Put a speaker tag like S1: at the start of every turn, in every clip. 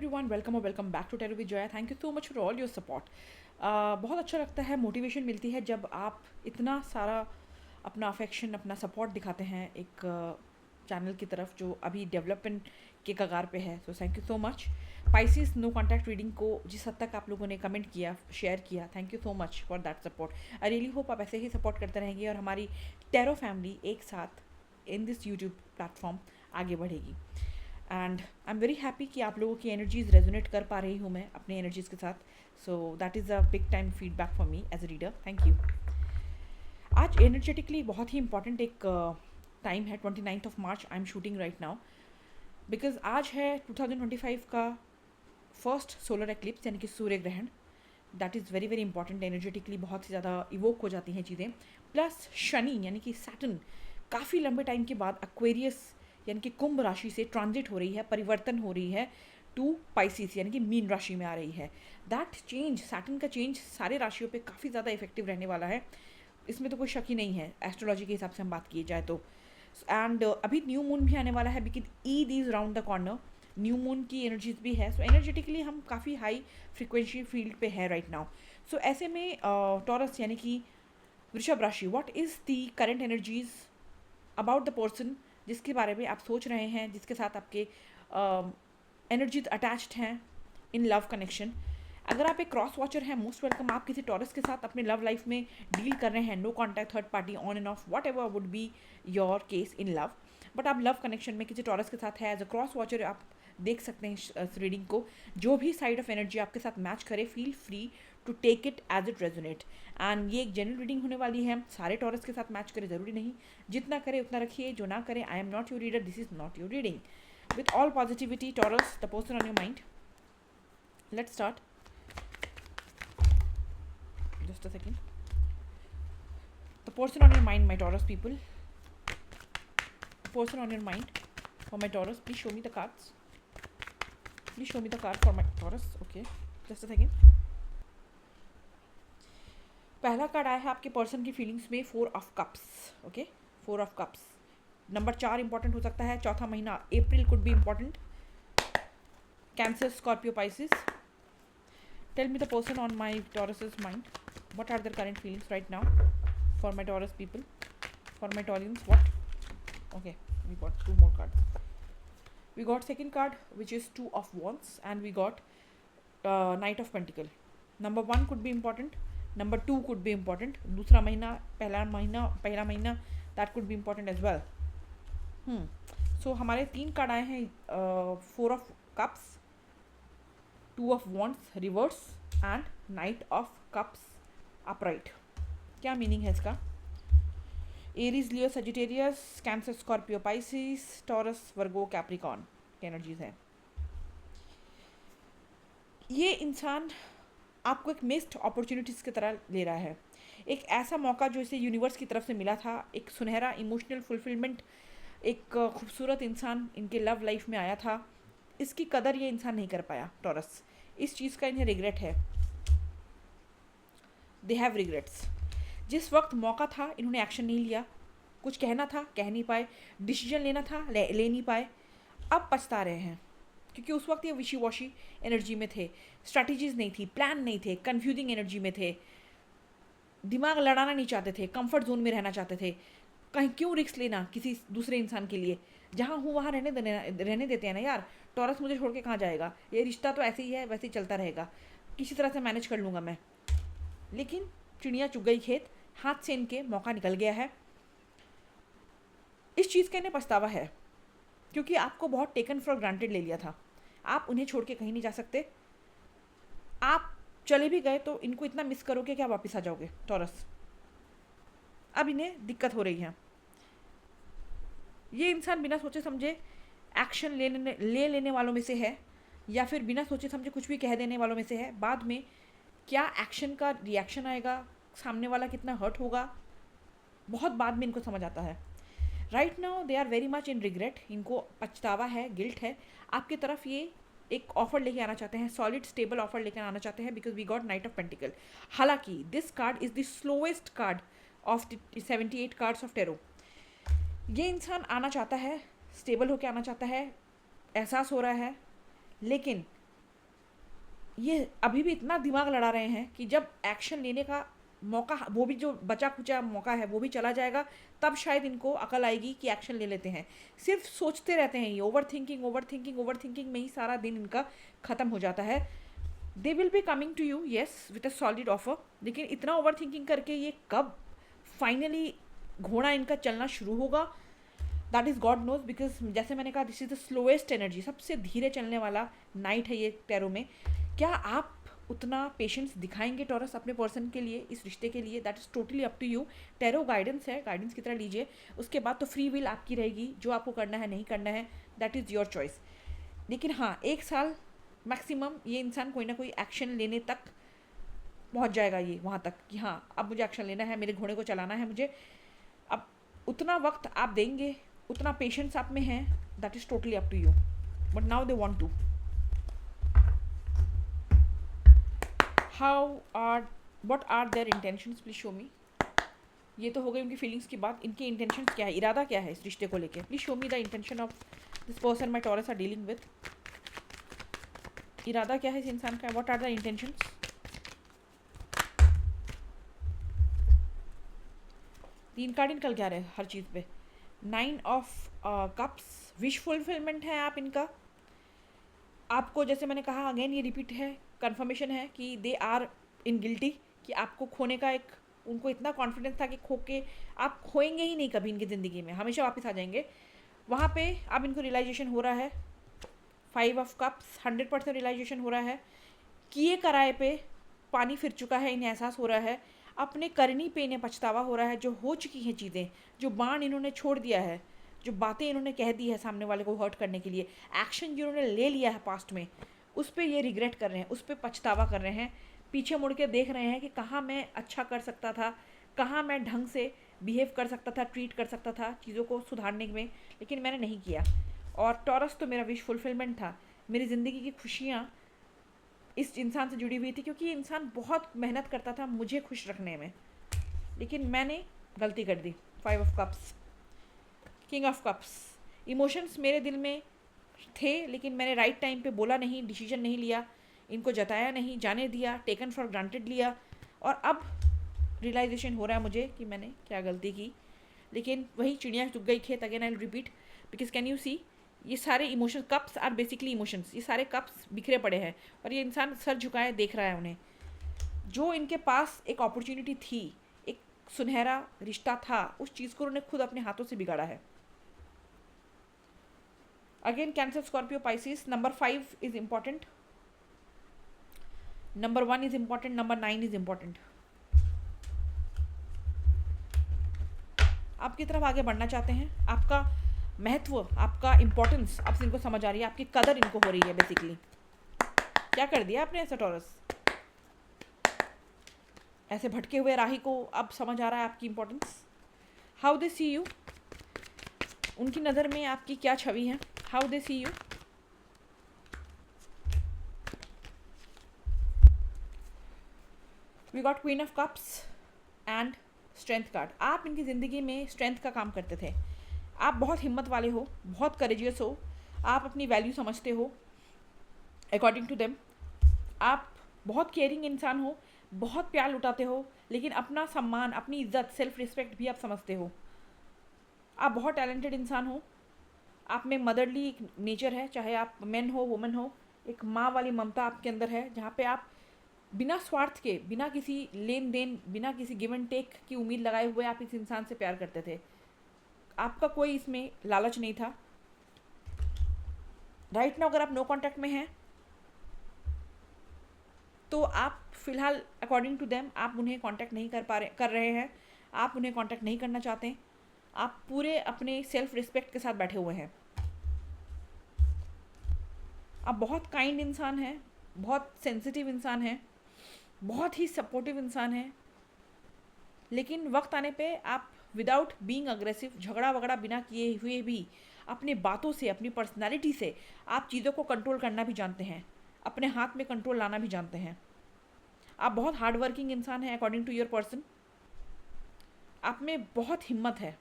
S1: Everyone, welcome और welcome back to tarot with Jaya. Thank you so much for all your support. बहुत अच्छा लगता है, मोटिवेशन मिलती है जब आप इतना सारा अपना अफेक्शन, अपना सपोर्ट दिखाते हैं एक चैनल की तरफ जो अभी डेवलपमेंट के कगार पे है। So thank you so much. Pisces no contact reading को जिस हद तक आप लोगों ने कमेंट किया, शेयर किया, thank you so much for that support. I really hope आप ऐसे ही सपोर्ट करते रहेंगे और हमारी टेरो फैमिली एक साथ इन दिस यूट्यूब प्लेटफॉर्म आगे बढ़ेगी। And I am very happy कि आप लोगों की एनर्जीज रेजोनेट कर पा रही हूँ मैं अपनी एनर्जीज के साथ। So that is a big time feedback for me as a reader. Thank you. आज एनर्जेटिकली बहुत ही इंपॉर्टेंट एक टाइम है, 29th March I am shooting right now, because आज है 2025 का फर्स्ट सोलर एक्लिप्स यानी कि सूर्य ग्रहण। That is very very important. Energetically बहुत ही ज़्यादा इवोक हो जाती हैं चीज़ें। प्लस शनि यानी कि सैटर्न काफ़ी लंबे टाइम के बाद एक्वेरियस यानी कि कुंभ राशि से ट्रांजिट हो रही है, परिवर्तन हो रही है टू पाइसिस यानी कि मीन राशि में आ रही है। दैट चेंज, सैटर्न का चेंज सारे राशियों पे काफ़ी ज़्यादा इफेक्टिव रहने वाला है, इसमें तो कोई शक ही नहीं है एस्ट्रोलॉजी के हिसाब से हम बात किए जाए तो। एंड अभी न्यू मून भी आने वाला है, because Eid is round the corner. New moon की एनर्जीज भी है, सो एनर्जेटिकली हम काफ़ी हाई फ्रिक्वेंसी फील्ड पे है राइट नाउ। सो ऐसे में टॉरस यानी कि वृषभ राशि, what is the current energies about the person जिसके बारे में आप सोच रहे हैं, जिसके साथ आपके एनर्जीज अटैच्ड हैं इन लव कनेक्शन। अगर आप एक क्रॉस वॉचर हैं, मोस्ट वेलकम। आप किसी टॉरस के साथ अपने लव लाइफ में डील कर रहे हैं, no contact, third party, on and off, whatever would be your case in love, but आप लव कनेक्शन में किसी टॉरस के साथ है, एज अ क्रॉस वॉचर आप देख सकते हैं इस रीडिंग को। जो भी साइड ऑफ एनर्जी आपके साथ मैच करे, feel free to take it as it resonate. And ये एक जनरल रीडिंग होने वाली है, सारे टॉरस के साथ मैच करे ज़रूरी नहीं, जितना करे उतना रखिए, जो ना करे I am not your reader, this is not your reading. With all positivity taurus, the person on your mind. Let's start. Just a second. The person on your mind, my Taurus people. The person on your mind for my Taurus. Please show me the cards. Please show me the card for my Taurus. Okay. Just a second. पहला card आया है आपके person की feelings में, 4 of Cups. Okay, 4 of Cups. Number 4 important हो सकता है। चौथा महीना April could be important. Cancer, Scorpio, Pisces. Tell me the person on my Taurus's mind. What are their current feelings right now for my Taurus people? For my Taurians, what? Okay, we got 2 more cards. We got second card, which is 2 of Wands, and we got Knight of Pentacle. Number 1 could be important. Number 2 could be important. दूसरा महीना, पहला महीना that could be important as well. So हमारे 3 card आए हैं, 4 of Cups, 2 of Wands reverse and Knight of Cups upright. क्या meaning है इसका? Aries, Leo, Sagittarius, Cancer, Scorpio, Pisces, Taurus, Virgo, Capricorn की एनर्जीज है। ये इंसान आपको एक मिस्ड अपॉर्चुनिटीज की तरह ले रहा है, एक ऐसा मौका जो इसे यूनिवर्स की तरफ से मिला था, एक सुनहरा इमोशनल फुलफिलमेंट, एक खूबसूरत इंसान इनके लव लाइफ में आया था। इसकी कदर ये इंसान नहीं कर पाया टॉरस, इस चीज़ का इन्हें रिग्रेट है। They have regrets. जिस वक्त मौका था इन्होंने एक्शन नहीं लिया, कुछ कहना था कह नहीं पाए, डिसीजन लेना था ले नहीं पाए, अब पछता रहे हैं क्योंकि उस वक्त ये विशी वॉशी एनर्जी में थे, स्ट्रैटेजीज नहीं थी, प्लान नहीं थे, कन्फ्यूजिंग एनर्जी में थे, दिमाग लड़ाना नहीं चाहते थे, कंफर्ट जोन में रहना चाहते थे। कहीं क्यों रिस्क लेना किसी दूसरे इंसान के लिए, जहाँ हूँ वहाँ रहने देते हैं ना यार। टॉरस मुझे छोड़ के कहाँ जाएगा, ये रिश्ता तो ऐसे ही है, वैसे ही चलता रहेगा, किसी तरह से मैनेज कर लूँगा मैं। लेकिन चिड़िया चुग गई खेत, हाथ से इनके मौका निकल गया है। इस चीज़ का इन्हें पछतावा है क्योंकि आपको बहुत टेकन फॉर ग्रांटेड ले लिया था। आप उन्हें छोड़ के कहीं नहीं जा सकते, आप चले भी गए तो इनको इतना मिस करोगे कि आप वापस आ जाओगे टॉरस। अब इन्हें दिक्कत हो रही है। ये इंसान बिना सोचे समझे एक्शन ले लेने वालों में से है, या फिर बिना सोचे समझे कुछ भी कह देने वालों में से है। बाद में क्या एक्शन का रिएक्शन आएगा, सामने वाला कितना हर्ट होगा, बहुत बाद में इनको समझ आता है। Right now they are very much in regret, इनको पछतावा है, गिल्ट है। आपकी तरफ ये एक ऑफर लेके आना चाहते हैं, सॉलिड स्टेबल ऑफर लेकर आना चाहते हैं, because we got knight of pentacle. हालांकि this card is the slowest card of the 78 cards of tarot. ये इंसान आना चाहता है, स्टेबल होकर आना चाहता है, एहसास हो रहा है, लेकिन ये अभी भी इतना दिमाग लड़ा रहे हैं कि जब एक्शन लेने का मौका, वो भी जो बचा खुचा मौका है वो भी चला जाएगा, तब शायद इनको अकल आएगी कि एक्शन ले लेते हैं। सिर्फ सोचते रहते हैं, ये overthinking overthinking overthinking में ही सारा दिन इनका ख़त्म हो जाता है। They will be coming to you yes with a solid offer, लेकिन इतना ओवर थिंकिंग करके ये कब फाइनली घोड़ा इनका चलना शुरू होगा, that is God knows. Because जैसे मैंने कहा, this is the slowest energy, सबसे धीरे चलने वाला नाइट है ये टैरो में। क्या आप उतना पेशेंस दिखाएंगे टॉरस अपने पर्सन के लिए, इस रिश्ते के लिए? That is totally up to you. Tarot guidance है, गाइडेंस की तरह लीजिए, उसके बाद तो फ्री विल आपकी रहेगी, जो आपको करना है नहीं करना है दैट इज़ योर चॉइस। लेकिन हाँ, 1 साल मैक्सिमम ये इंसान कोई ना कोई एक्शन लेने तक पहुंच जाएगा, ये वहाँ तक कि हाँ अब मुझे एक्शन लेना है, मेरे घोड़े को चलाना है मुझे। अब उतना वक्त आप देंगे, उतना पेशेंस आप में है, that is totally up to you. But now they want to. How are, what are their intentions, please show me. ये तो हो गई उनकी फीलिंग्स की बात, इनके इंटेंशंस क्या है, इरादा क्या है इस रिश्ते को लेके? Please show me the intention of this person my Taurus are dealing with. इरादा क्या है इस इंसान का, व्हाट आर द इंटेंशंस? तीन कार्ड निकल क्या रहे हर चीज़ पे। 9 ऑफ कप्स, विश फुलफिलमेंट है आप इनका। आपको जैसे मैंने कहा, अगेन ये रिपीट है, कंफर्मेशन है कि दे आर इन गिल्टी, कि आपको खोने का एक, उनको इतना कॉन्फिडेंस था कि खो के आप खोएंगे ही नहीं कभी इनकी ज़िंदगी में, हमेशा वापस आ जाएंगे। वहाँ पे अब इनको रियलाइजेशन हो रहा है। 5 ऑफ कप्स, 100% रियलाइजेशन हो रहा है। किए कराए पे पानी फिर चुका है, इन्हें एहसास हो रहा है। अपने करनी पे इन्हें पछतावा हो रहा है, जो हो चुकी हैं चीज़ें, जो बाण इन्होंने छोड़ दिया है, जो बातें इन्होंने कह दी है सामने वाले को हर्ट करने के लिए, एक्शन जो इन्होंने ले लिया है पास्ट में, उस पर ये रिग्रेट कर रहे हैं, उस पर पछतावा कर रहे हैं। पीछे मुड़ के देख रहे हैं कि कहाँ मैं अच्छा कर सकता था, कहाँ मैं ढंग से बिहेव कर सकता था, ट्रीट कर सकता था चीज़ों को सुधारने में, लेकिन मैंने नहीं किया। और टॉरस तो मेरा विश फुलफिलमेंट था, मेरी ज़िंदगी की खुशियाँ इस इंसान से जुड़ी हुई थी, क्योंकि ये इंसान बहुत मेहनत करता था मुझे खुश रखने में, लेकिन मैंने गलती कर दी। 5 of cups, king of cups, emotions मेरे दिल में थे, लेकिन मैंने राइट टाइम पे बोला नहीं, डिसीजन नहीं लिया, इनको जताया नहीं, जाने दिया, टेकन फॉर ग्रांटेड लिया। और अब रियलाइजेशन हो रहा है मुझे कि मैंने क्या गलती की। लेकिन वही चिड़िया चुग गई खेत, again I will repeat, because can you see, ये सारे emotions, cups are basically emotions, ये सारे कप्स बिखरे पड़े हैं और ये इंसान सर झुकाए देख रहा है उन्हें। जो इनके पास एक अपॉर्चुनिटी थी, एक सुनहरा रिश्ता था, उस चीज़ को उन्होंने खुद अपने हाथों से बिगाड़ा है। Again cancer, Scorpio, Pisces, number 5 is important, number 1 is important, number 9 is important. आपकी तरफ आगे बढ़ना चाहते हैं, आपका महत्व, आपका इम्पोर्टेंस अब इनको समझ आ रही है, आपकी कदर इनको हो रही है बेसिकली। क्या कर दिया आपने ऐसा टॉरस? ऐसे भटके हुए राही को अब समझ आ रहा है आपकी importance. How they see you, उनकी नज़र में आपकी क्या छवि है? How they see you. We got queen of cups and strength card. आप इनकी ज़िंदगी में स्ट्रेंथ का काम करते थे। आप बहुत हिम्मत वाले हो, बहुत करेजियस हो, आप अपनी वैल्यू समझते हो अकॉर्डिंग टू देम। आप बहुत केयरिंग इंसान हो, बहुत प्यार लुटाते हो, लेकिन अपना सम्मान, अपनी इज्जत, सेल्फ रिस्पेक्ट भी आप समझते हो। आप बहुत टैलेंटेड इंसान हो, आप में मदरली एक नेचर है, चाहे आप मेन हो वुमेन हो, एक माँ वाली ममता आपके अंदर है, जहाँ पे आप बिना स्वार्थ के, बिना किसी लेन देन, बिना किसी गिव एंड टेक की उम्मीद लगाए हुए आप इस इंसान से प्यार करते थे। आपका कोई इसमें लालच नहीं था। राइट नाउ अगर आप नो कॉन्टैक्ट में हैं तो आप फिलहाल अकॉर्डिंग टू देम आप उन्हें कांटेक्ट नहीं कर रहे हैं, आप उन्हें कांटेक्ट नहीं करना चाहते, आप पूरे अपने सेल्फ रिस्पेक्ट के साथ बैठे हुए हैं। आप बहुत काइंड इंसान हैं, बहुत सेंसिटिव इंसान हैं, बहुत ही सपोर्टिव इंसान हैं, लेकिन वक्त आने पे आप विदाउट बीइंग अग्रेसिव, झगड़ा वगड़ा बिना किए हुए भी अपनी बातों से, अपनी पर्सनालिटी से आप चीज़ों को कंट्रोल करना भी जानते हैं, अपने हाथ में कंट्रोल लाना भी जानते हैं। आप बहुत हार्ड वर्किंग इंसान हैं अकॉर्डिंग टू योर पर्सन। आप में बहुत हिम्मत है,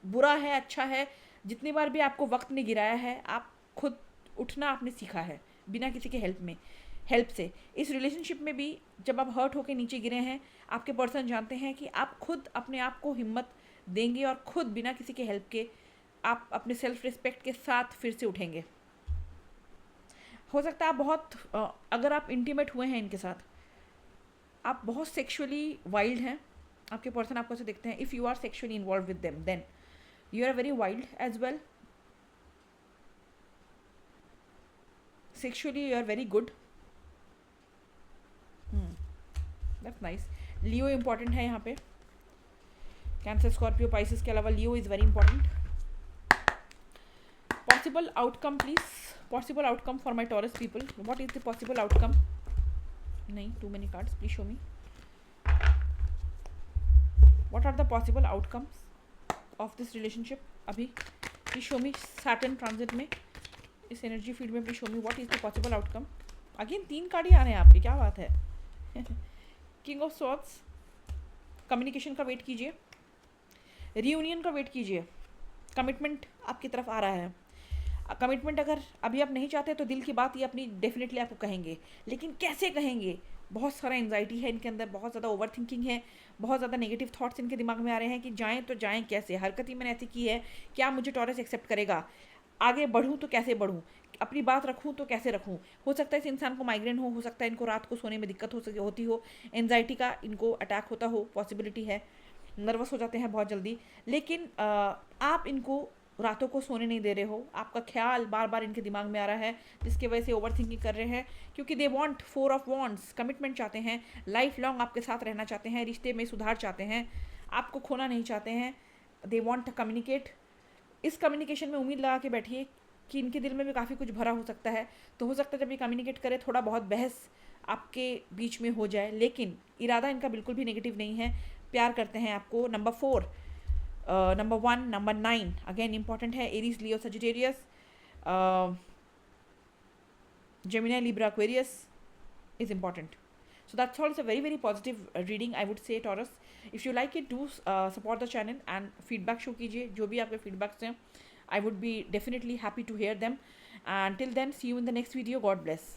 S1: बुरा है अच्छा है, जितनी बार भी आपको वक्त ने गिराया है, आप खुद उठना आपने सीखा है बिना किसी के हेल्प में। हेल्प से। इस रिलेशनशिप में भी जब आप हर्ट होकर नीचे गिरे हैं, आपके पर्सन जानते हैं कि आप खुद अपने आप को हिम्मत देंगे और खुद बिना किसी के हेल्प के आप अपने सेल्फ रिस्पेक्ट के साथ फिर से उठेंगे। हो सकता है आप बहुत अगर आप इंटीमेट हुए हैं इनके साथ, आप बहुत सेक्सुअली वाइल्ड हैं, आपके पर्सन आपको ऐसे देखते हैं, if you are sexually involve with them then you are very wild as well, sexually you are very good. That's nice. Leo important है यहाँ पे, कैंसर स्कॉर्पियो पाइसिस के अलावा Leo is very important. Possible outcome please, possible outcome for my Taurus people, what is the possible outcome? नहीं, too many cards, please show me what are the possible outcomes of this relationship. अभी please show me Saturn transit में, इस energy field में please show me what is the possible outcome. Again 3 card ही आ रहे हैं आपके, क्या बात है। किंग ऑफ सॉर्ड्स, कम्युनिकेशन का वेट कीजिए, रियूनियन का वेट कीजिए, कमिटमेंट आपकी तरफ आ रहा है। कमिटमेंट अगर अभी आप नहीं चाहते तो दिल की बात ये अपनी डेफिनेटली आपको कहेंगे, लेकिन कैसे कहेंगे? बहुत सारा एंजाइटी है इनके अंदर, बहुत ज़्यादा ओवर थिंकिंग है, बहुत ज़्यादा नेगेटिव थॉट्स इनके दिमाग में आ रहे हैं कि जाएं तो जाएं कैसे, हरकत ही मैंने ऐसी की है, क्या मुझे टॉरस एक्सेप्ट करेगा, आगे बढ़ूँ तो कैसे बढ़ूँ, अपनी बात रखूँ तो कैसे रखूँ। हो सकता है इस इंसान को माइग्रेन हो सकता है इनको रात को सोने में दिक्कत होती हो, एंजाइटी का इनको अटैक होता हो, पॉसिबिलिटी है, नर्वस हो जाते हैं बहुत जल्दी, लेकिन आप इनको रातों को सोने नहीं दे रहे हो, आपका ख्याल बार बार इनके दिमाग में आ रहा है, जिसकी वजह से ओवर थिंकिंग कर रहे हैं, क्योंकि they want 4 of wands, commitment चाहते हैं, लाइफ लॉन्ग आपके साथ रहना चाहते हैं, रिश्ते में सुधार चाहते हैं, आपको खोना नहीं चाहते हैं, दे वांट कम्युनिकेट। इस कम्युनिकेशन में उम्मीद लगा के बैठिए कि इनके दिल में भी काफ़ी कुछ भरा हो सकता है, तो हो सकता है जब ये कम्युनिकेट करे थोड़ा बहुत बहस आपके बीच में हो जाए, लेकिन इरादा इनका बिल्कुल भी नेगेटिव नहीं है, प्यार करते हैं आपको। Number 4, number 1, number 9 again important है, Aries, Leo, Sagittarius, Gemini, Libra, Aquarius is important. So that's all. It's a very very positive reading, I would say, Taurus. If you like it, do support the channel and feedback show कीजिए, जो भी आपके feedbacks हैं, I would be definitely happy to hear them. And till then, see you in the next video. God bless.